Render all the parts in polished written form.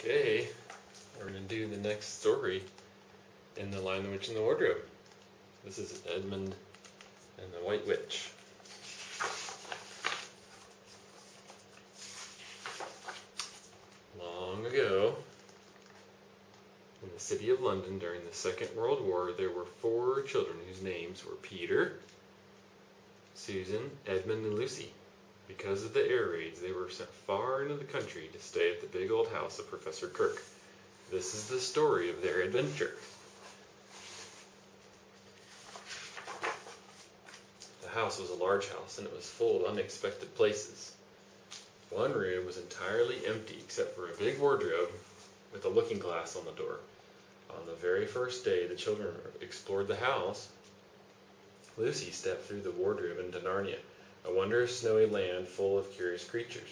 Okay, we're going to do the next story in the Lion, the Witch, and the Wardrobe. This is Edmund and the White Witch. Long ago, in the city of London during the Second World War, there were 4 children whose names were Peter, Susan, Edmund, and Lucy. Because of the air raids, they were sent far into the country to stay at the big old house of Professor Kirk. This is the story of their adventure. The house was a large house, and it was full of unexpected places. One room was entirely empty except for a big wardrobe with a looking glass on the door. On the very first day the children explored the house, Lucy stepped through the wardrobe into Narnia, a wondrous snowy land full of curious creatures.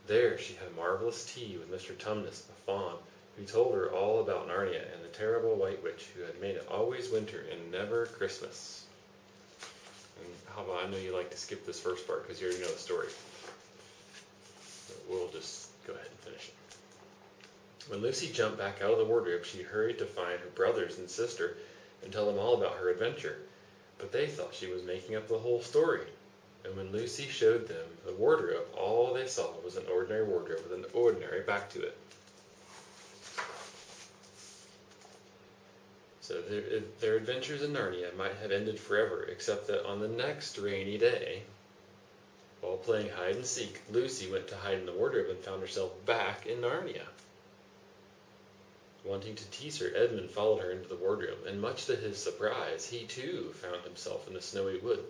There she had marvelous tea with Mr. Tumnus, a fawn, who told her all about Narnia and the terrible White Witch who had made it always winter and never Christmas. And Hava, I know you like to skip this first part because you already know the story. So we'll just go ahead and finish it. When Lucy jumped back out of the wardrobe, she hurried to find her brothers and sister and tell them all about her adventure. But they thought she was making up the whole story. And when Lucy showed them the wardrobe, all they saw was an ordinary wardrobe with an ordinary back to it. So their adventures in Narnia might have ended forever, except that on the next rainy day, while playing hide and seek, Lucy went to hide in the wardrobe and found herself back in Narnia. Wanting to tease her, Edmund followed her into the wardrobe, and much to his surprise, he too found himself in the snowy wood.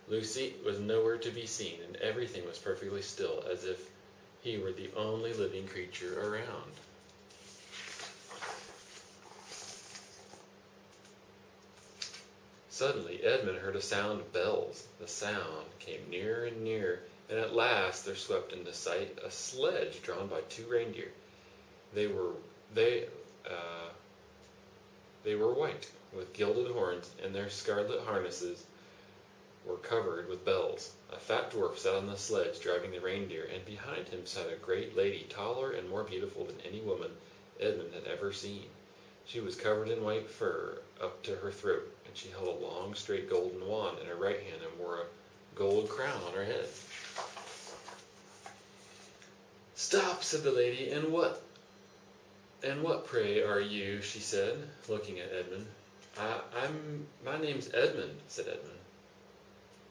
Lucy was nowhere to be seen, and everything was perfectly still, as if he were the only living creature around. Suddenly, Edmund heard a sound of bells. The sound came nearer and nearer, and at last there swept into sight a sledge drawn by 2 reindeer. They were white, with gilded horns, and their scarlet harnesses were covered with bells. A fat dwarf sat on the sledge driving the reindeer, and behind him sat a great lady, taller and more beautiful than any woman Edmund had ever seen. She was covered in white fur up to her throat, and she held a long, straight golden wand in her right hand and wore a gold crown on her head. "Stop," said the lady, "and what, pray, are you?" she said, looking at Edmund. My name's Edmund," said Edmund.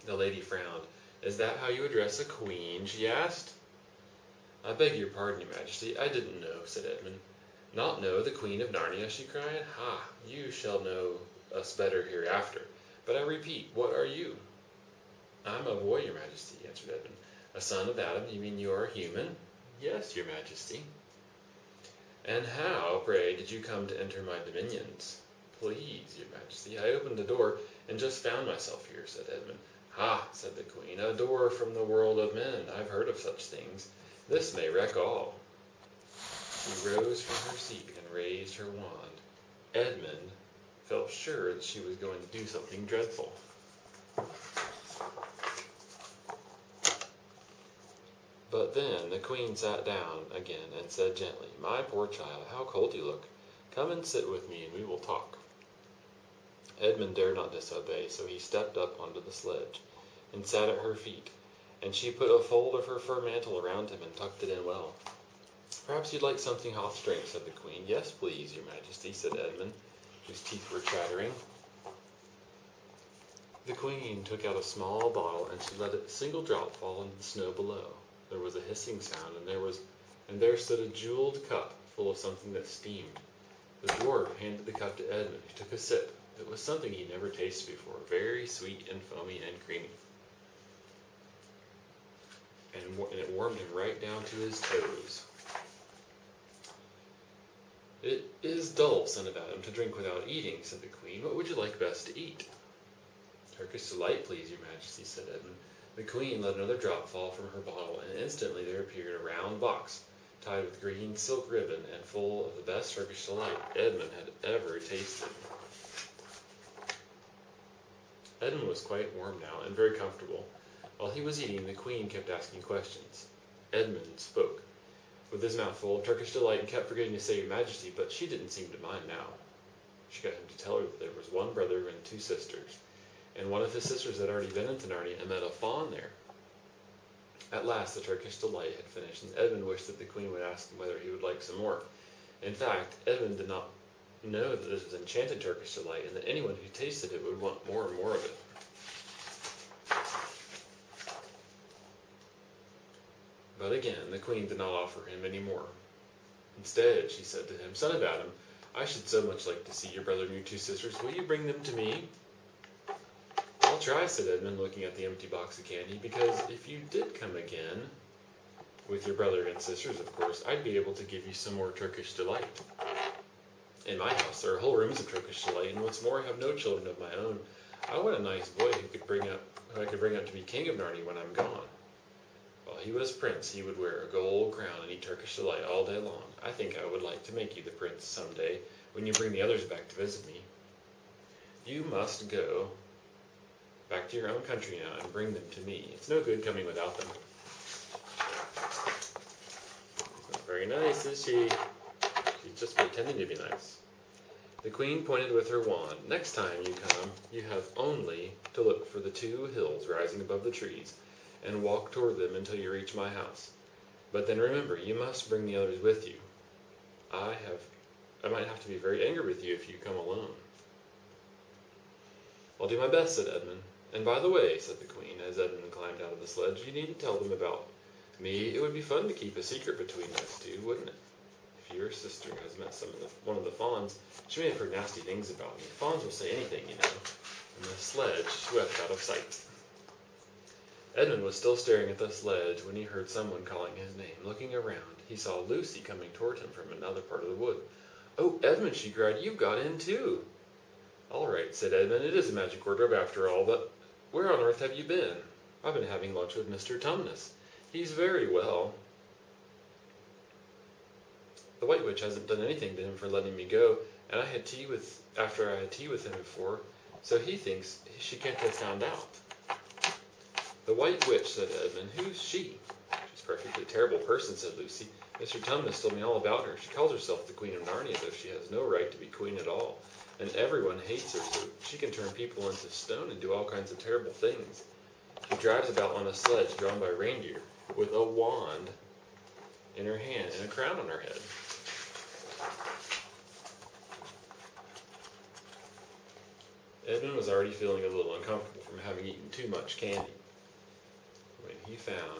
The lady frowned. "Is that how you address a queen?" she asked. "I beg your pardon, Your Majesty, I didn't know," said Edmund. "Not know the Queen of Narnia?" she cried. "Ha! You shall know us better hereafter. But I repeat, what are you?" "I'm a boy, Your Majesty," answered Edmund. "A son of Adam? You mean you are human?" "Yes, Your Majesty." "And how, pray, did you come to enter my dominions?" "Please, Your Majesty, I opened the door and just found myself here," said Edmund. "Ha!" said the Queen, "a door from the world of men. I've heard of such things. This may wreck all." She rose from her seat and raised her wand. Edmund felt sure that she was going to do something dreadful. But then the Queen sat down again and said gently, "My poor child, how cold you look. Come and sit with me and we will talk." Edmund dared not disobey, so he stepped up onto the sledge and sat at her feet, and she put a fold of her fur mantle around him and tucked it in well. "Perhaps you'd like something hot to drink," said the Queen. "Yes, please, Your Majesty," said Edmund, whose teeth were chattering. The Queen took out a small bottle, and she let a single drop fall into the snow below. There was a hissing sound, and there stood a jeweled cup full of something that steamed. The dwarf handed the cup to Edmund, who took a sip. It was something he'd never tasted before, very sweet and foamy and creamy. And it warmed him right down to his toes. "It is dull, son of Adam, to drink without eating," said the Queen. "What would you like best to eat?" "Turkish delight, please, Your Majesty," said Edmund. The Queen let another drop fall from her bottle, and instantly there appeared a round box, tied with green silk ribbon and full of the best Turkish delight Edmund had ever tasted. Edmund was quite warm now, and very comfortable. While he was eating, the Queen kept asking questions. Edmund spoke. with his mouth full of Turkish delight and kept forgetting to say Your Majesty, but she didn't seem to mind now. She got him to tell her that there was one brother and 2 sisters, and one of his sisters had already been into Narnia and met a fawn there. At last the Turkish delight had finished, and Edmund wished that the Queen would ask him whether he would like some more. In fact, Edmund did not know that this was enchanted Turkish delight, and that anyone who tasted it would want more and more of it. But again, the Queen did not offer him any more. Instead, she said to him, Son of Adam, I should so much like to see your brother and your 2 sisters. Will you bring them to me? I'll try, said Edmund, looking at the empty box of candy, because if you did come again, with your brother and sisters, of course, I'd be able to give you some more Turkish delight. In my house, there are whole rooms of Turkish delight, and what's more, I have no children of my own. I want a nice boy who I could bring up to be king of Narnia when I'm gone. While he was prince, he would wear a gold crown and eat Turkish delight all day long. I think I would like to make you the prince someday when you bring the others back to visit me. You must go back to your own country now and bring them to me. It's no good coming without them. Not very nice, is she? She's just pretending to be nice. The Queen pointed with her wand. Next time you come, you have only to look for the 2 hills rising above the trees, and walk toward them until you reach my house. But then remember, you must bring the others with you. I might have to be very angry with you if you come alone. I'll do my best, said Edmund. And by the way, said the Queen, as Edmund climbed out of the sledge, you needn't tell them about me. It would be fun to keep a secret between us 2, wouldn't it? If your sister has met one of the fawns, she may have heard nasty things about me. Fawns will say anything, you know. And the sledge swept out of sight. Edmund was still staring at the sledge when he heard someone calling his name. Looking around, he saw Lucy coming toward him from another part of the wood. Oh, Edmund, she cried, you got in too. All right, said Edmund, it is a magic wardrobe after all, but where on earth have you been? I've been having lunch with Mr. Tumnus. He's very well. The White Witch hasn't done anything to him for letting me go, and after I had tea with him before, so he thinks she can't have found out. The White Witch, said Edmund. Who's she? She's a perfectly terrible person, said Lucy. Mr. Tumnus told me all about her. She calls herself the Queen of Narnia, though she has no right to be queen at all. And everyone hates her, so she can turn people into stone and do all kinds of terrible things. She drives about on a sledge drawn by reindeer, with a wand in her hand and a crown on her head. Edmund was already feeling a little uncomfortable from having eaten too much candy.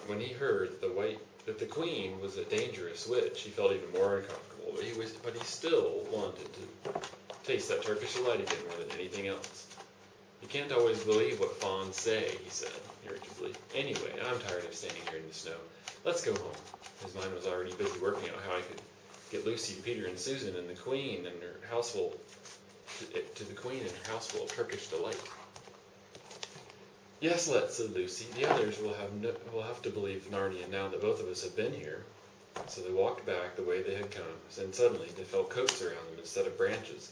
When he heard that the Queen was a dangerous witch, he felt even more uncomfortable, but he still wanted to taste that Turkish delight again more than anything else. You can't always believe what fawns say, he said, irritably. Anyway, I'm tired of standing here in the snow. Let's go home. His mind was already busy working out how I could get Lucy, Peter, and Susan, and the Queen and her houseful to the Queen and her houseful of Turkish delight. Yes, let's, said Lucy. The others will have to believe Narnia now that both of us have been here. So they walked back the way they had come, and suddenly they felt coats around them instead of branches.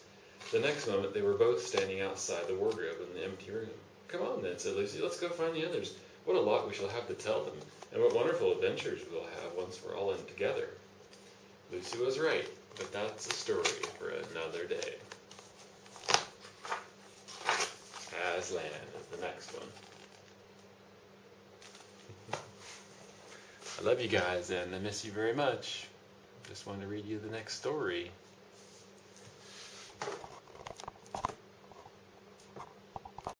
The next moment they were both standing outside the wardrobe in the empty room. Come on then, said Lucy, let's go find the others. What a lot we shall have to tell them, and what wonderful adventures we'll have once we're all in together. Lucy was right, but that's a story for another day. Aslan is the next one. I love you guys, and I miss you very much. Just wanted to read you the next story.